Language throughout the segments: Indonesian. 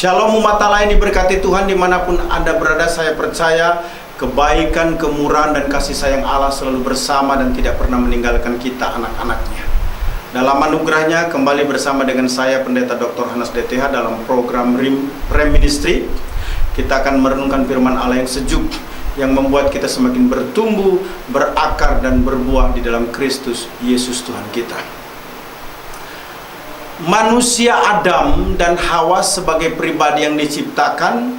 Shalom umat Allah yang diberkati Tuhan dimanapun Anda berada. Saya percaya kebaikan, kemurahan, dan kasih sayang Allah selalu bersama dan tidak pernah meninggalkan kita anak-anaknya. Dalam anugerahnya kembali bersama dengan saya Pendeta Dr. Hannes DTH dalam program Rem Ministry. Kita akan merenungkan firman Allah yang sejuk, yang membuat kita semakin bertumbuh, berakar, dan berbuah di dalam Kristus Yesus Tuhan kita. Manusia Adam dan Hawa sebagai pribadi yang diciptakan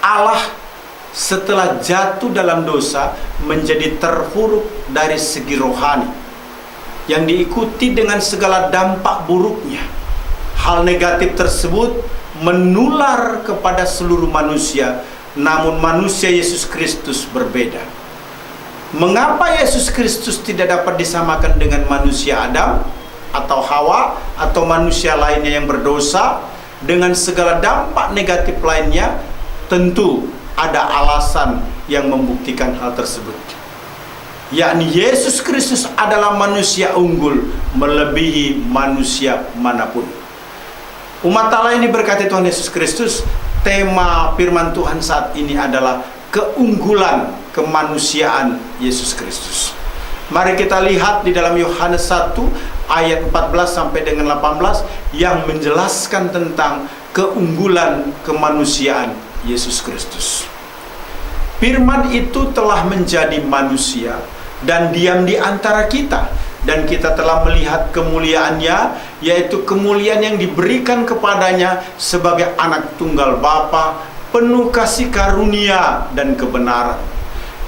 Allah setelah jatuh dalam dosa menjadi terpuruk dari segi rohani, yang diikuti dengan segala dampak buruknya. Hal negatif tersebut menular kepada seluruh manusia, namun manusia Yesus Kristus berbeda. Mengapa Yesus Kristus tidak dapat disamakan dengan manusia Adam atau Hawa atau manusia lainnya yang berdosa dengan segala dampak negatif lainnya? Tentu ada alasan yang membuktikan hal tersebut, yakni Yesus Kristus adalah manusia unggul melebihi manusia manapun. Umat Allah yang diberkati Tuhan Yesus Kristus, tema firman Tuhan saat ini adalah keunggulan kemanusiaan Yesus Kristus. Mari kita lihat di dalam Yohanes 1 ayat 14 sampai dengan 18 yang menjelaskan tentang keunggulan kemanusiaan Yesus Kristus. Firman itu telah menjadi manusia dan diam di antara kita, dan kita telah melihat kemuliaannya, yaitu kemuliaan yang diberikan kepadanya sebagai anak tunggal Bapa, penuh kasih karunia dan kebenaran.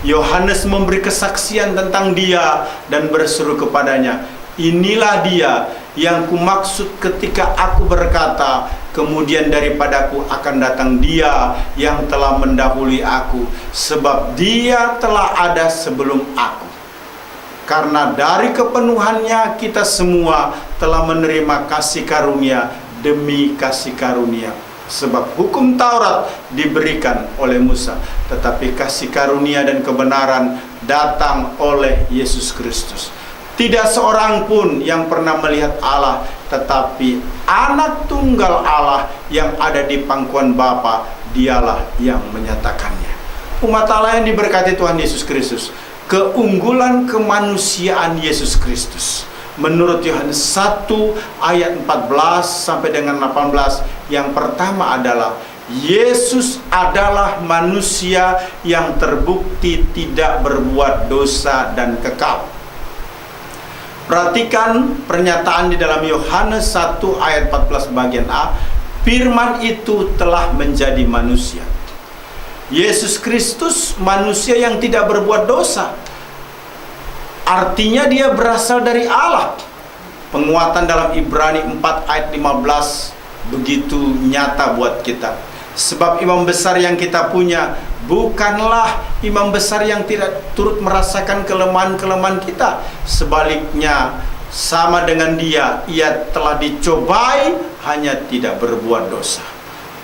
Yohanes memberi kesaksian tentang dia dan berseru kepadanya, "Inilah dia yang kumaksud ketika aku berkata, kemudian daripadaku akan datang dia yang telah mendahului aku, sebab dia telah ada sebelum aku." Karena dari kepenuhannya kita semua telah menerima kasih karunia demi kasih karunia. Sebab hukum Taurat diberikan oleh Musa, tetapi kasih karunia dan kebenaran datang oleh Yesus Kristus. Tidak seorang pun yang pernah melihat Allah, tetapi anak tunggal Allah yang ada di pangkuan Bapa, dialah yang menyatakannya. Umat Allah yang diberkati Tuhan Yesus Kristus, keunggulan kemanusiaan Yesus Kristus menurut Yohanes 1 ayat 14 sampai dengan 18, yang pertama adalah Yesus adalah manusia yang terbukti tidak berbuat dosa dan kekal. Perhatikan pernyataan di dalam Yohanes 1 ayat 14 bagian A, firman itu telah menjadi manusia. Yesus Kristus manusia yang tidak berbuat dosa. Artinya dia berasal dari Allah. Penguatan dalam Ibrani 4 ayat 15 begitu nyata buat kita. Sebab imam besar yang kita punya bukanlah imam besar yang tidak turut merasakan kelemahan-kelemahan kita. Sebaliknya, sama dengan dia, ia telah dicobai hanya tidak berbuat dosa.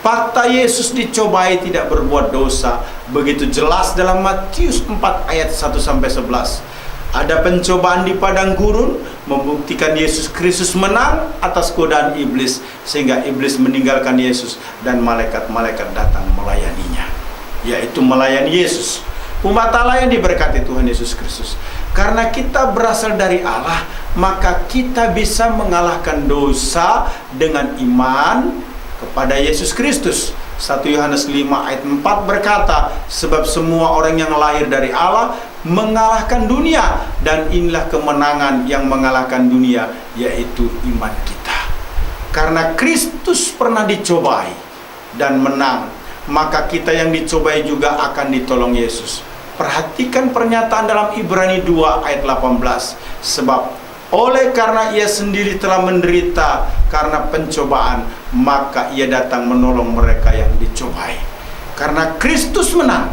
Fakta Yesus dicobai tidak berbuat dosa begitu jelas dalam Matius 4 ayat 1 sampai 11. Ada pencobaan di padang gurun membuktikan Yesus Kristus menang atas godaan iblis, sehingga iblis meninggalkan Yesus dan malaikat-malaikat datang melayaninya, yaitu melayani Yesus. Umat Allah yang diberkati Tuhan Yesus Kristus, karena kita berasal dari Allah, maka kita bisa mengalahkan dosa dengan iman kepada Yesus Kristus. 1 Yohanes 5 ayat 4 berkata, sebab semua orang yang lahir dari Allah mengalahkan dunia, dan inilah kemenangan yang mengalahkan dunia, yaitu iman kita. Karena Kristus pernah dicobai dan menang, maka kita yang dicobai juga akan ditolong Yesus. Perhatikan pernyataan dalam Ibrani 2 ayat 18, sebab oleh karena ia sendiri telah menderita karena pencobaan, maka ia datang menolong mereka yang dicobai. Karena Kristus menang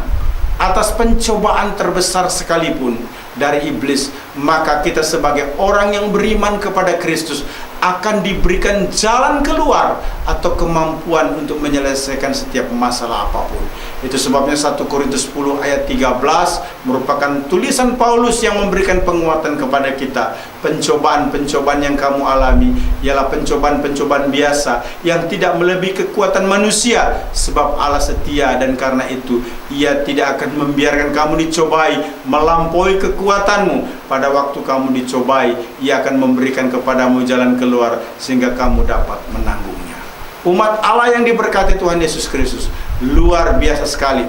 atas pencobaan terbesar sekalipun dari iblis, maka kita sebagai orang yang beriman kepada Kristus akan diberikan jalan keluar atau kemampuan untuk menyelesaikan setiap masalah apapun Itu sebabnya 1 Korintus 10 ayat 13 merupakan tulisan Paulus yang memberikan penguatan kepada kita. Pencobaan-pencobaan yang kamu alami ialah pencobaan-pencobaan biasa yang tidak melebihi kekuatan manusia, sebab Allah setia dan karena itu Ia tidak akan membiarkan kamu dicobai melampaui kekuatanmu. Pada waktu kamu dicobai, Ia akan memberikan kepadamu jalan keluar sehingga kamu dapat menanggungnya. Umat Allah yang diberkati Tuhan Yesus Kristus, luar biasa sekali.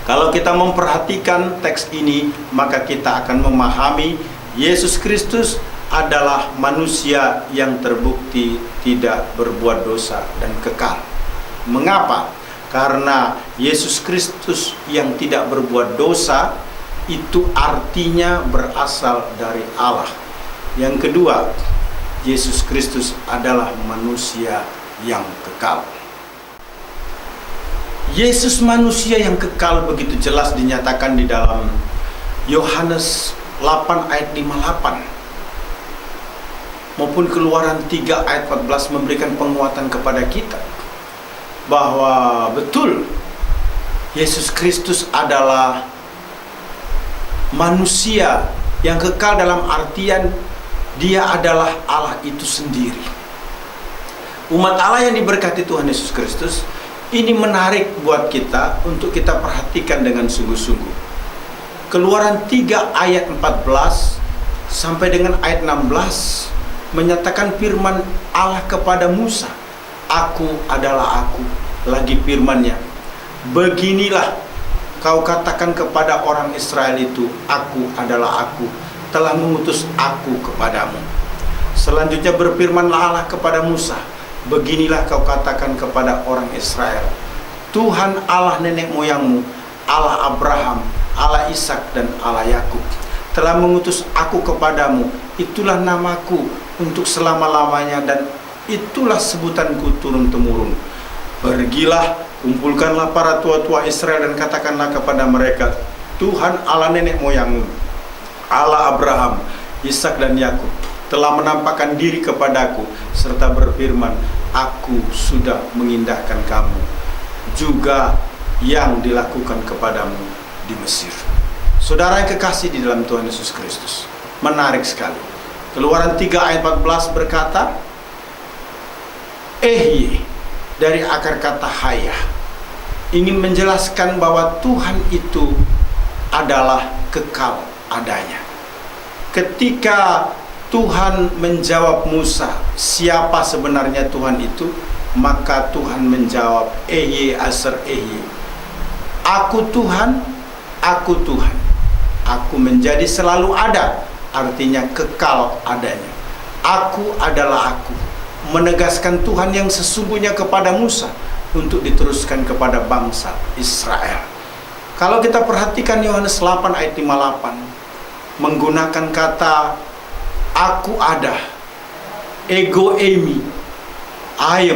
Kalau kita memperhatikan teks ini, maka kita akan memahami Yesus Kristus adalah manusia yang terbukti tidak berbuat dosa dan kekal. Mengapa? Karena Yesus Kristus yang tidak berbuat dosa itu artinya berasal dari Allah. Yang kedua, Yesus Kristus adalah manusia yang kekal. Yesus manusia yang kekal begitu jelas dinyatakan di dalam Yohanes 8 ayat 58 maupun Keluaran 3 ayat 14 memberikan penguatan kepada kita bahwa betul Yesus Kristus adalah manusia yang kekal dalam artian Dia adalah Allah itu sendiri. Umat Allah yang diberkati Tuhan Yesus Kristus, ini menarik buat kita untuk kita perhatikan dengan sungguh-sungguh. Keluaran 3 ayat 14 sampai dengan ayat 16 menyatakan firman Allah kepada Musa, Aku adalah aku. Lagi firman-Nya, beginilah kau katakan kepada orang Israel itu, Aku adalah aku, telah mengutus aku kepadamu. Selanjutnya berfirmanlah Allah kepada Musa, beginilah kau katakan kepada orang Israel, Tuhan Allah nenek moyangmu, Allah Abraham, Allah Ishak dan Allah Yakub telah mengutus aku kepadamu. Itulah namaku untuk selama-lamanya dan itulah sebutanku turun-temurun. Pergilah, kumpulkanlah para tua-tua Israel dan katakanlah kepada mereka, Tuhan Allah nenek moyangmu, Allah Abraham, Ishak dan Yakub telah menampakkan diri kepadaku serta berfirman, Aku sudah mengindahkan kamu juga yang dilakukan kepadamu di Mesir. Saudara yang kekasih di dalam Tuhan Yesus Kristus, menarik sekali. Keluaran 3 ayat 14 berkata, Ehye dari akar kata hayah ingin menjelaskan bahwa Tuhan itu adalah kekal adanya. Ketika Tuhan menjawab Musa, siapa sebenarnya Tuhan itu? Maka Tuhan menjawab, Ehye Aser Ehye. Aku Tuhan, aku Tuhan. Aku menjadi selalu ada, artinya kekal adanya. Aku adalah aku. Menegaskan Tuhan yang sesungguhnya kepada Musa untuk diteruskan kepada bangsa Israel. Kalau kita perhatikan Yohanes 8 ayat 58 menggunakan kata Aku ada, ego eimi, I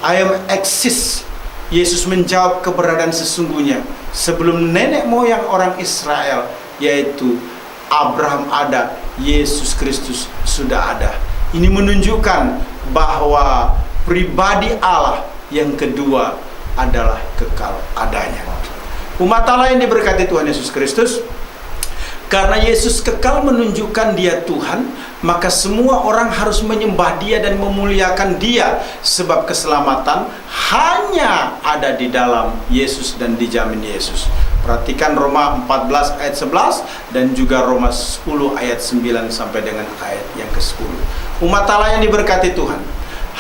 am exist. Yesus menjawab keberadaan sesungguhnya sebelum nenek moyang orang Israel, yaitu Abraham ada, Yesus Kristus sudah ada. Ini menunjukkan bahwa pribadi Allah yang kedua adalah kekal adanya. Umat Allah yang diberkati Tuhan Yesus Kristus, karena Yesus kekal menunjukkan Dia Tuhan, maka semua orang harus menyembah Dia dan memuliakan Dia, sebab keselamatan hanya ada di dalam Yesus dan dijamin Yesus. Perhatikan Roma 14 ayat 11 dan juga Roma 10 ayat 9 sampai dengan ayat yang ke-10. Umat Allah yang diberkati Tuhan,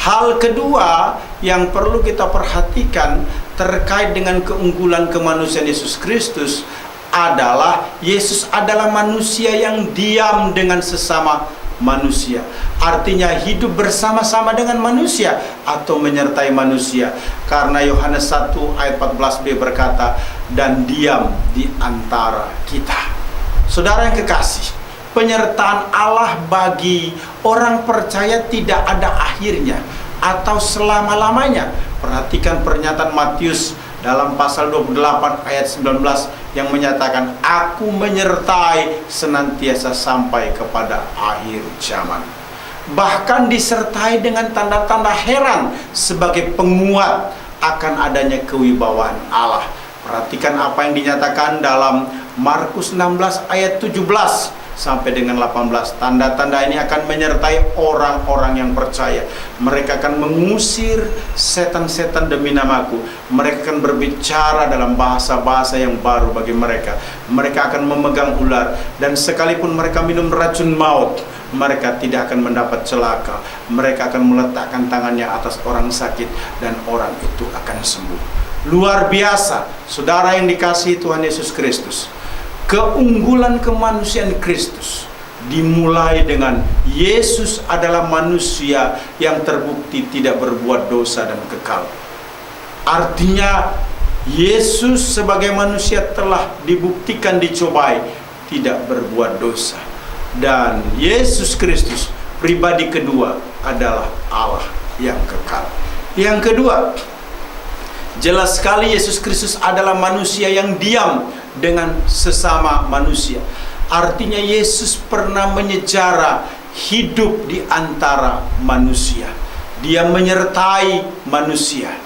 hal kedua yang perlu kita perhatikan terkait dengan keunggulan kemanusiaan Yesus Kristus adalah Yesus adalah manusia yang diam dengan sesama manusia. Artinya hidup bersama-sama dengan manusia atau menyertai manusia. Karena Yohanes 1 ayat 14b berkata, dan diam di antara kita. Saudara yang kekasih, penyertaan Allah bagi orang percaya tidak ada akhirnya atau selama-lamanya. Perhatikan pernyataan Matius dalam pasal 28 ayat 19 yang menyatakan, Aku menyertai senantiasa sampai kepada akhir zaman. Bahkan disertai dengan tanda-tanda heran sebagai penguat akan adanya kewibawaan Allah. Perhatikan apa yang dinyatakan dalam Markus 16 ayat 17 sampai dengan 18. Tanda-tanda ini akan menyertai orang-orang yang percaya. Mereka akan mengusir setan-setan demi namaku. Mereka akan berbicara dalam bahasa-bahasa yang baru bagi mereka. Mereka akan memegang ular, dan sekalipun mereka minum racun maut, mereka tidak akan mendapat celaka. Mereka akan meletakkan tangannya atas orang sakit, dan orang itu akan sembuh. Luar biasa, saudara yang dikasihi Tuhan Yesus Kristus. Keunggulan kemanusiaan Kristus dimulai dengan Yesus adalah manusia yang terbukti tidak berbuat dosa dan kekal. Artinya Yesus sebagai manusia telah dibuktikan dicobai tidak berbuat dosa. Dan Yesus Kristus pribadi kedua adalah Allah yang kekal. Yang kedua, jelas sekali Yesus Kristus adalah manusia yang diam dengan sesama manusia. Artinya Yesus pernah menyejarah hidup di antara manusia. Dia menyertai manusia.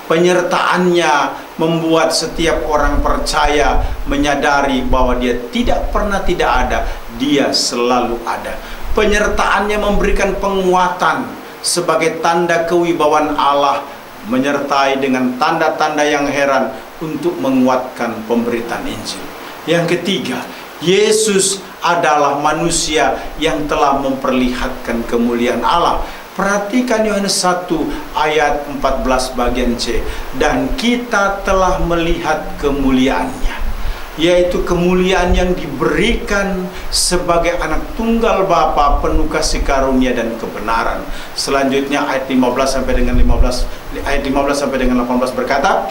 Penyertaannya membuat setiap orang percaya menyadari bahwa dia tidak pernah tidak ada, dia selalu ada. Penyertaannya memberikan penguatan sebagai tanda kewibawaan Allah, menyertai dengan tanda-tanda yang heran untuk menguatkan pemberitaan Injil. Yang ketiga, Yesus adalah manusia yang telah memperlihatkan kemuliaan Allah. Perhatikan Yohanes 1 ayat 14 bagian C. Dan kita telah melihat kemuliaannya, yaitu kemuliaan yang diberikan sebagai anak tunggal Bapa, penuh kasih karunia dan kebenaran. Selanjutnya ayat 15 sampai dengan 18 berkata,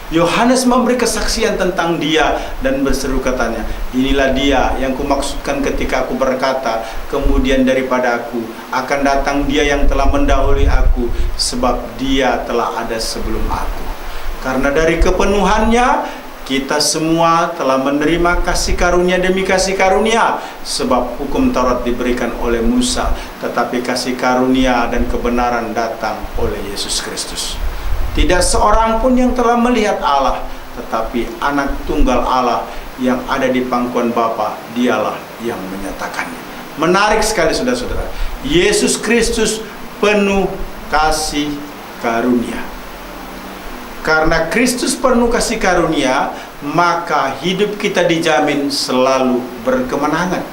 Yohanes memberi kesaksian tentang dia dan berseru katanya, inilah dia yang kumaksudkan ketika aku berkata, kemudian daripada aku akan datang dia yang telah mendahului aku, sebab dia telah ada sebelum aku. Karena dari kepenuhannya kita semua telah menerima kasih karunia demi kasih karunia, sebab hukum Taurat diberikan oleh Musa, tetapi kasih karunia dan kebenaran datang oleh Yesus Kristus. Tidak seorang pun yang telah melihat Allah, tetapi anak tunggal Allah yang ada di pangkuan Bapa, dialah yang menyatakannya. Menarik sekali saudara-saudara. Yesus Kristus penuh kasih karunia. Karena Kristus penuh kasih karunia, maka hidup kita dijamin selalu berkemenangan.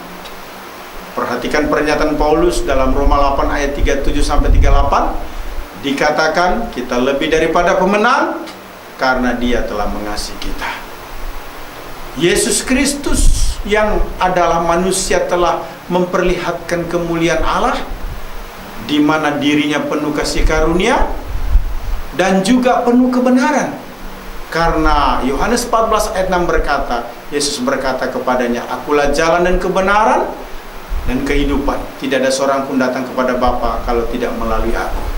Perhatikan pernyataan Paulus dalam Roma 8 ayat 37 sampai 38. Dikatakan kita lebih daripada pemenang karena Dia telah mengasihi kita. Yesus Kristus yang adalah manusia telah memperlihatkan kemuliaan Allah, di mana dirinya penuh kasih karunia dan juga penuh kebenaran. Karena Yohanes 14 ayat 6 berkata, Yesus berkata kepadanya, akulah jalan dan kebenaran dan kehidupan. Tidak ada seorang pun datang kepada Bapa kalau tidak melalui aku.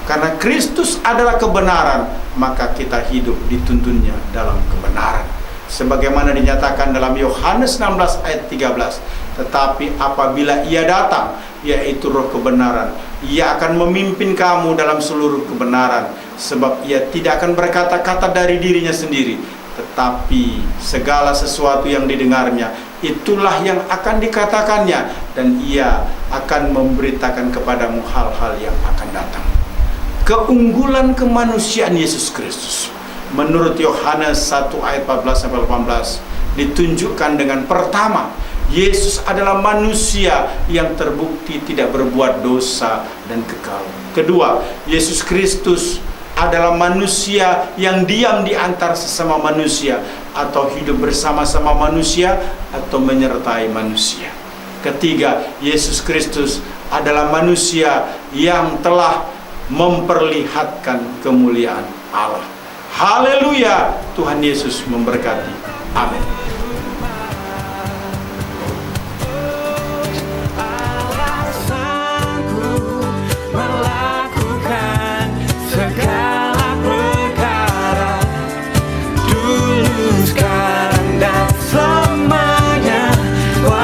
Karena Kristus adalah kebenaran, maka kita hidup dituntunnya dalam kebenaran. Sebagaimana dinyatakan dalam Yohanes 16 ayat 13. Tetapi apabila Ia datang, yaitu Roh kebenaran, Ia akan memimpin kamu dalam seluruh kebenaran. Sebab Ia tidak akan berkata-kata dari dirinya sendiri, tetapi segala sesuatu yang didengarnya, itulah yang akan dikatakannya, dan Ia akan memberitakan kepadamu hal-hal yang akan datang. Keunggulan kemanusiaan Yesus Kristus menurut Yohanes 1 ayat 14-18 ditunjukkan dengan pertama, Yesus adalah manusia yang terbukti tidak berbuat dosa dan kekal. Kedua, Yesus Kristus adalah manusia yang diam di antara sesama manusia, atau hidup bersama-sama manusia, atau menyertai manusia. Ketiga, Yesus Kristus adalah manusia yang telah memperlihatkan kemuliaan Allah. Haleluya, Tuhan Yesus memberkati. Amin.